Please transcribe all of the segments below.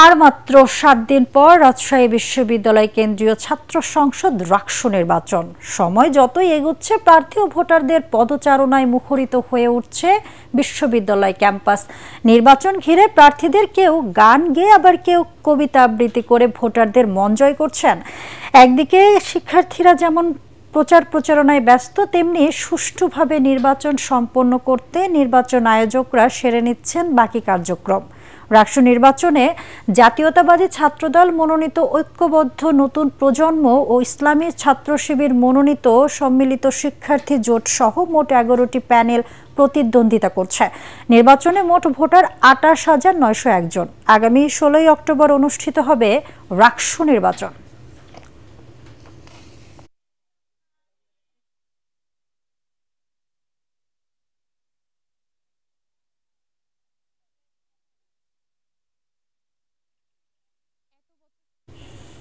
আর মাত্র 7 দিন পর রাজশাহী বিশ্ববিদ্যালয় কেন্দ্রীয় ছাত্র সংসদ রাকসু নির্বাচন। সময় যতই এগোচ্ছে প্রার্থী ও ভোটারদের পদচারণায় মুখরিত হয়ে উঠছে বিশ্ববিদ্যালয় ক্যাম্পাস। নির্বাচন ঘিরে প্রার্থীদের কেউ গান গেয়ে আবার কেউ কবিতা আবৃত্তি করে ভোটারদের মন জয় করছেন। একদিকে শিক্ষার্থীরা যেমন প্রচারণায় ব্যস্ত, তেমনি সুষ্ঠুভাবে নির্বাচন সম্পন্ন করতে নির্বাচন আয়োজকরা সেরে নিচ্ছেন বাকি কার্যক্রম। রাকসু নির্বাচনে জাতীয়তাবাদী ছাত্রদল মনোনীত ঐক্যবদ্ধ নতুন প্রজন্ম ও ইসলামী ছাত্র শিবির মনোনীত সম্মিলিত শিক্ষার্থী জোট সহ মোট 11টি প্যানেল প্রতিদ্বন্দ্বিতা করছে। নির্বাচনে মোট ভোটার 28,901 জন। আগামী 16 অক্টোবর অনুষ্ঠিত হবে রাকসু নির্বাচন।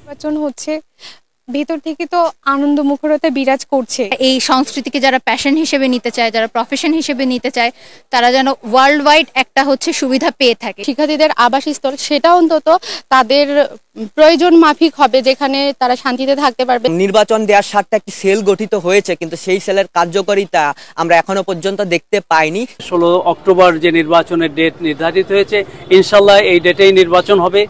নির্বাচন হচ্ছে, ভেতর থেকে তো আনন্দ মুখরতা বিরাজ করছে। এই সংস্কৃতিকে যারা প্যাশন হিসেবে নিতে চায়, যারা প্রফেশন হিসেবে নিতে চায়, তারা যেন ওয়ার্ল্ড ওয়াইড একটা সুবিধা পেয়ে থাকে। শিক্ষার্থীদের আবাসস্থল সেটা অন্তত তাদের প্রয়োজন মাফিক হবে, যেখানে তারা শান্তিতে থাকতে পারবে। নির্বাচন দেওয়ার স্বার্থে একটি সেল গঠিত হয়েছে, কিন্তু সেই সেলের কার্যকারিতা আমরা এখনো পর্যন্ত দেখতে পাইনি। 16 অক্টোবর যে নির্বাচনের ডেট নির্ধারিত হয়েছে, ইনশাল্লাহ এই ডেটেই নির্বাচন হবে।